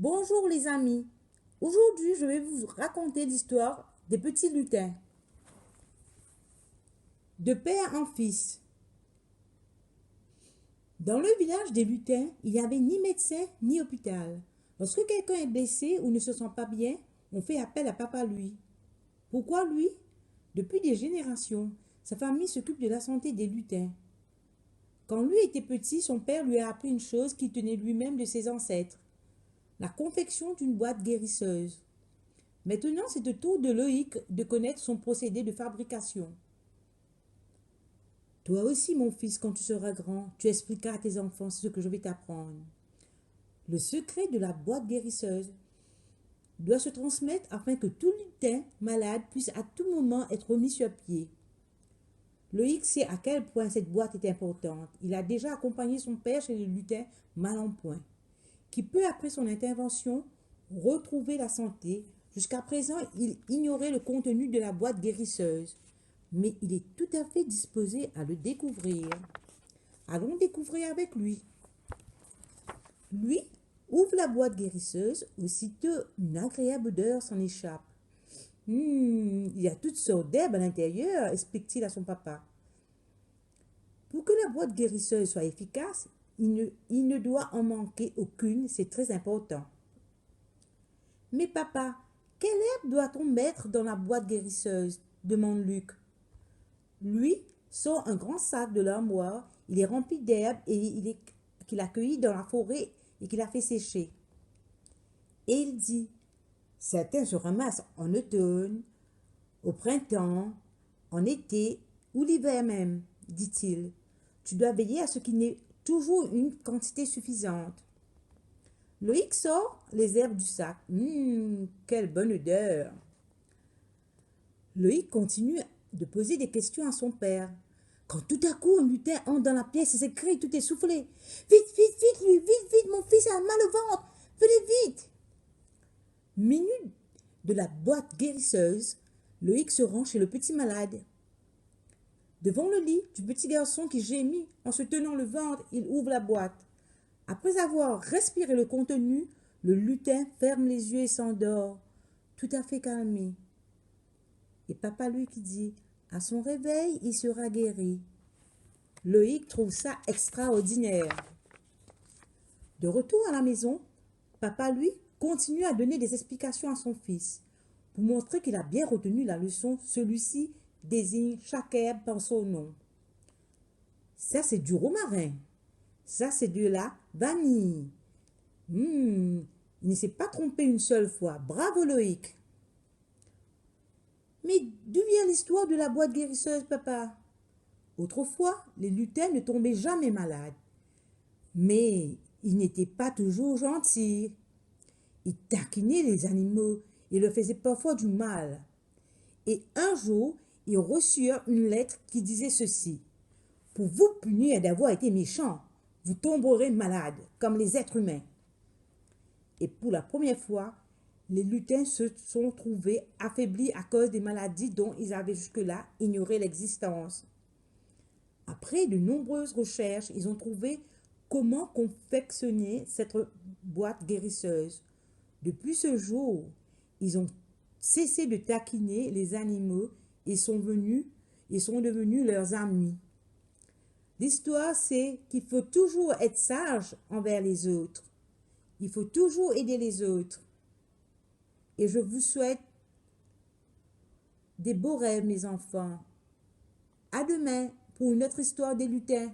Bonjour les amis, aujourd'hui je vais vous raconter l'histoire des petits lutins. De père en fils. Dans le village des lutins, il n'y avait ni médecin ni hôpital. Lorsque quelqu'un est blessé ou ne se sent pas bien, on fait appel à papa lui. Pourquoi lui? Depuis des générations, sa famille s'occupe de la santé des lutins. Quand lui était petit, son père lui a appris une chose qu'il tenait lui-même de ses ancêtres, la confection d'une boîte guérisseuse. Maintenant, c'est au tour de Loïc de connaître son procédé de fabrication. Toi aussi, mon fils, quand tu seras grand, tu expliqueras à tes enfants ce que je vais t'apprendre. Le secret de la boîte guérisseuse doit se transmettre afin que tout lutin malade puisse à tout moment être remis sur pied. Loïc sait à quel point cette boîte est importante. Il a déjà accompagné son père chez le lutin mal en point, qui peu après son intervention retrouvait la santé. Jusqu'à présent, il ignorait le contenu de la boîte guérisseuse, mais il est tout à fait disposé à le découvrir. Allons découvrir avec lui. Lui ouvre la boîte guérisseuse, aussitôt une agréable odeur s'en échappe. Il y a toutes sortes d'herbes à l'intérieur, explique-t-il à son papa. Pour que la boîte guérisseuse soit efficace, il ne doit en manquer aucune, c'est très important. Mais papa, quelle herbe doit-on mettre dans la boîte guérisseuse? Demande Luc. Lui sort un grand sac de l'armoire, il est rempli d'herbes qu'il a cueillies dans la forêt et qu'il a fait sécher. Et il dit, certains se ramassent en automne, au printemps, en été ou l'hiver même, dit-il. Tu dois veiller à ce qu'il n'ait toujours une quantité suffisante. Loïc sort les herbes du sac. Quelle bonne odeur! Loïc continue de poser des questions à son père. Quand tout à coup un lutin entre dans la pièce et s'écrie tout essoufflé. Vite, vite, vite, lui, vite, vite, mon fils a mal au ventre. Venez vite! Minute de la boîte guérisseuse, Loïc se rend chez le petit malade. Devant le lit du petit garçon qui gémit en se tenant le ventre, il ouvre la boîte. Après avoir respiré le contenu, le lutin ferme les yeux et s'endort, tout à fait calmé. Et papa lui qui dit, à son réveil, il sera guéri. Loïc trouve ça extraordinaire. De retour à la maison, papa lui continue à donner des explications à son fils. Pour montrer qu'il a bien retenu la leçon, celui-ci désigne chaque herbe par son nom. Ça, c'est du romarin. Ça, c'est de la vanille. Il ne s'est pas trompé une seule fois. Bravo Loïc. Mais d'où vient l'histoire de la boîte guérisseuse, papa? Autrefois, les lutins ne tombaient jamais malades. Mais ils n'étaient pas toujours gentils. Ils taquinaient les animaux et leur faisaient parfois du mal. Et un jour, ils reçurent une lettre qui disait ceci. Pour vous punir d'avoir été méchants, vous tomberez malades, comme les êtres humains. Et pour la première fois, les lutins se sont trouvés affaiblis à cause des maladies dont ils avaient jusque-là ignoré l'existence. Après de nombreuses recherches, ils ont trouvé comment confectionner cette boîte guérisseuse. Depuis ce jour, ils ont cessé de taquiner les animaux et sont devenus leurs amis. L'histoire, c'est qu'il faut toujours être sage envers les autres. Il faut toujours aider les autres. Et je vous souhaite des beaux rêves, mes enfants. À demain pour une autre histoire des lutins.